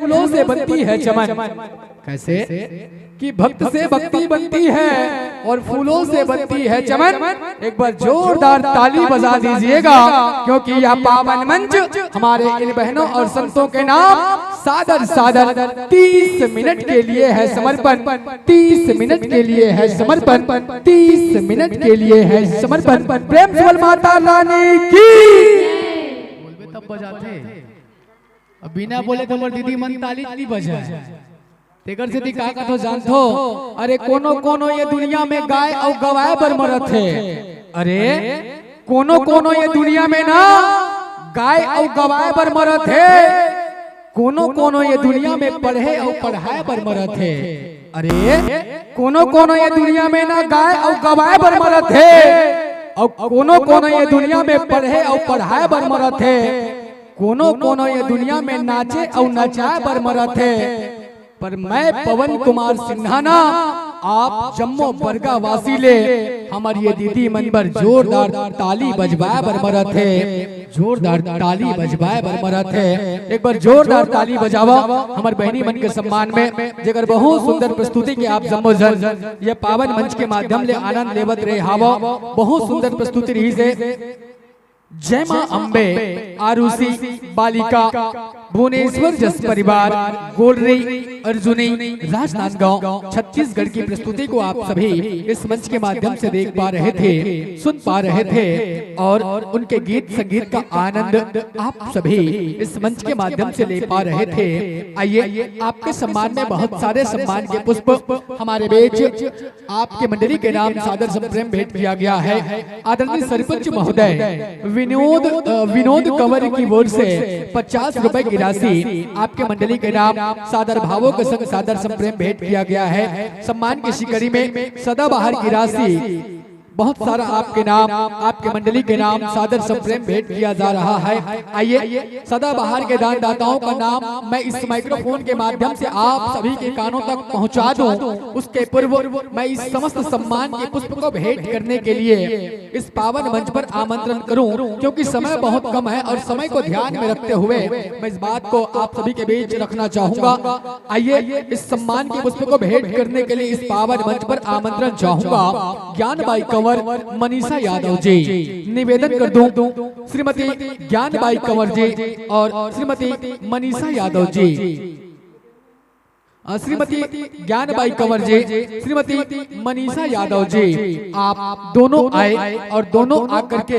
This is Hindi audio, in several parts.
फूलों से बनती है चमन। कैसे कि भक्त से भक्ति बनती है और फूलों से बनती है चमन। एक बार जोरदार ताली बजा दीजिएगा, क्योंकि यह पावन मंच हमारे इन बहनों और संतों के नाम सादर सादर 30 मिनट के लिए है समर्पण। 30 मिनट के लिए है समर्पण। 30 मिनट के लिए है समर्पण। प्रेम से बोल माता रानी की। बोलबे तब बजाते, अब बिना बोले तो दीदी मन ताली नहीं बजाए। तेकर से दिखा का तो जानतो, अरे कोनो कोनो ये दुनिया में गाय और गवाए पर मरत है। अरे कोनो कोनो ये दुनिया में ना गाय और गवाए पर मरत है। कोनो कोनो ये दुनिया में पढ़े और पढ़ाए पर मरत है। अरे कोनो कोनो ये दुनिया में ना गाय और गवाए पर मरत है। और कोनो कोनो ये दुनिया में पढ़े और पढ़ाए पर मरत है। कोनो कोनो ये दुनिया में नाचे और नचाए पर मरत है। पर मैं पवन कुमार सिन्हाना आप जम्मू बरगा वासी ले हमारी ये दीदी मन पर जोरदार ताली बजवाए बर मरत है। जोरदार ताली बजवाए बर मरत है। एक बार जोरदार ताली बजावा हमारे बहनी मन के सम्मान में, जेकर बहुत सुंदर प्रस्तुति के आप जम्मू जन ये पावन मंच के माध्यम ले आनंद लेवत रहे हावा। बहुत सुंदर प्रस्तुति रही से। जय मां अम्बे आरुषि बालिका भुवनेश्वर जस परिवार गोलरी अर्जुनी राजनांदगांव छत्तीसगढ़ की प्रस्तुति को आप सभी इस मंच के माध्यम से देख पा रहे थे, सुन पा रहे थे और उनके गीत संगीत का आनंद आप सभी इस मंच के माध्यम से ले पा रहे थे। आइए आपके सम्मान में बहुत सारे सम्मान के पुष्प हमारे बीच आपके मंडली के नाम सादर संप्रेम भेंट किया गया है। आदरणीय सरपंच महोदय विनोद कंवर की ओर से 50 रुपए की राशि आपके मंडली के नाम सादर भावों के संग सादर संप्रेम भेंट किया गया है। सम्मान की शिकड़ी में सदाबहार की राशि बहुत सारा आपके नाम आपके मंडली के नाम सादर संप्रेम भेंट किया जा रहा है। आइए सदाबहार के दान दाताओं का नाम मैं इस माइक्रोफोन के माध्यम से आप सभी के कानों तक पहुंचा दूं। उसके पूर्व मैं इस समस्त सम्मान के पुष्प को भेंट करने के लिए इस पावन मंच पर आमंत्रण करूं, क्योंकि समय बहुत कम है और समय को ध्यान में रखते हुए मैं इस बात को आप सभी के बीच रखना चाहूंगा। आइए इस सम्मान के पुष्प को भेंट करने के लिए इस पावन मंच पर आमंत्रण चाहूंगा ज्ञानबाई मनीषा यादव जी। निवेदन कर दूं श्रीमती ज्ञानबाई कंवर जी और श्रीमती मनीषा यादव जी। श्रीमती ज्ञानबाई कंवर जी, श्रीमती मनीषा यादव जी, आप दोनों आए और दोनों आकर के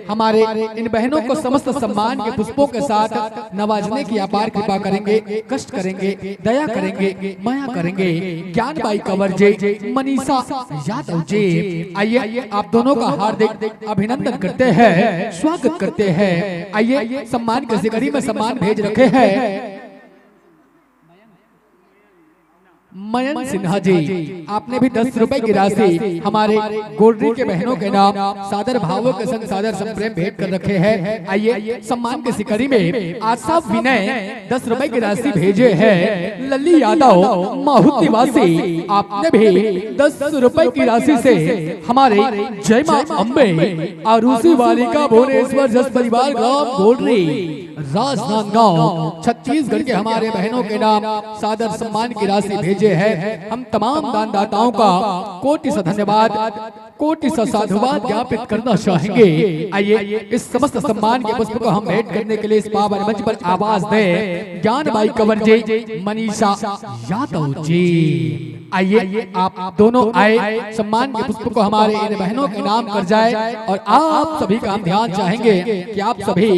हमारे इन बहनों को समस्त सम्मान के पुष्पों के साथ नवाजने की अपार कृपा करेंगे, कष्ट करेंगे, दया करेंगे, माया करेंगे। ज्ञानबाई कंवर जी, मनीषा यादव जी, आइए आप दोनों का हार्दिक अभिनंदन करते हैं, स्वागत करते हैं। आइए सम्मान की शिकड़ी में सम्मान भेज रखे हैं मयंक सिन्हा जी। आपने भी 10 रुपए की राशि हमारे गोल्डरी के बहनों के नाम सादर भावों के संग सादर संप्रेम भेंट कर रखे हैं। आइए सम्मान के शिकड़ी में आशा विनय 10 रुपए की राशि भेजे हैं। लल्ली यादव माहुत निवासी, आपने भी 10 रुपए की राशि से हमारे जय मां अम्बे आरुषि बालिका भुवनेश्वर जस परिवार ग्राम गोल्डरी राजनांदगांव छत्तीसगढ़ के हमारे बहनों के नाम सादर सम्मान की राशि भेजे है। हम तमाम दानदाताओं का कोटि सा धन्यवाद, कोटि सा साधुवाद ज्ञापित करना चाहेंगे। आइए इस समस्त सम्मान के पुष्प को हम भेंट करने के लिए इस पावन मंच पर आवाज दें ज्ञानबाई कंवर जी, मनीषा यादव जी। आइए आप दोनों आए, सम्मान के पुष्प को हमारे इन बहनों के नाम कर जाए और आप सभी का हम ध्यान चाहेंगे कि आप सभी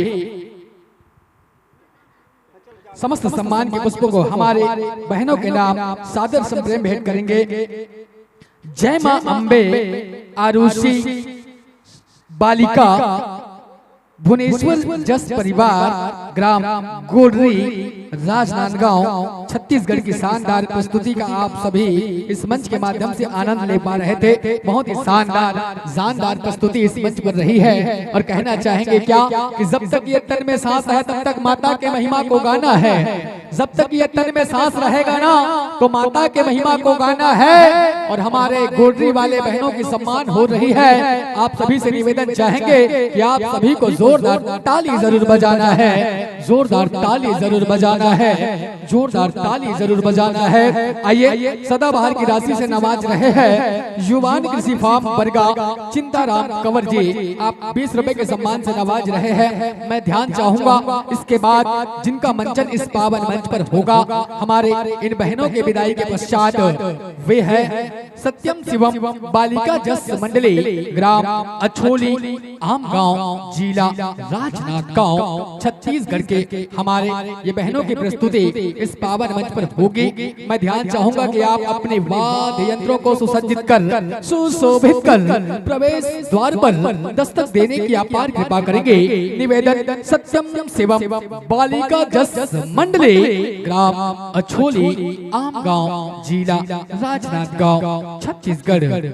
समस्त सम्मान के पुष्पों को हमारे बहनों के नाम सादर संप्रेम भेंट करेंगे। जय मां अम्बे आरुषि बालिका भुवनेश्वर जस परिवार ग्राम गोल्डरी राजनांदगांव छत्तीसगढ़ की शानदार प्रस्तुति का आप सभी इस मंच के माध्यम से आनंद ले पा रहे थे। बहुत ही शानदार प्रस्तुति इस मंच पर रही है और कहना चाहेंगे क्या कि जब तक ये तन में सांस है तब तक माता के महिमा को गाना है। जब तक ये तन में सांस रहेगा ना तो माता के महिमा को गाना है। और हमारे गोडरी वाले बहनों की सम्मान हो रही है। आप सभी से निवेदन चाहेंगे कि आप सभी को जोरदार ताली जरूर बजाना है, जोरदार ताली जरूर बजाना है, जोरदार ताली जरूर बजाना है। आइए सदाबहार की राशि से नवाज रहे हैं युवान कृषि फार्म बरगा चिंताराम कंवर जी, आप 20 रुपए के सम्मान से नवाज रहे हैं। मैं ध्यान चाहूंगा इसके बाद जिनका मंचन इस पावन मंच पर होगा, हमारे इन बहनों के विदाई के पश्चात वे है सत्यम शिवम बालिका जस मंडली, ग्राम अछोली, आम गांव, जिला राजनांदगांव, छत्तीसगढ़ के हमारे ये बहनों की प्रस्तुति इस पावन मंच पर होगी। मैं ध्यान चाहूंगा कि आप अपने वाद्य यंत्रों को सुसज्जित कर सुशोभित कर प्रवेश द्वार पर दस्तक देने की अपार कृपा करेंगे। निवेदन सत्यम शिवम बालिका जस मंडली, ग्राम अछोली, आम गांव, जिला राजनांदगांव, छत्तीसगढ़।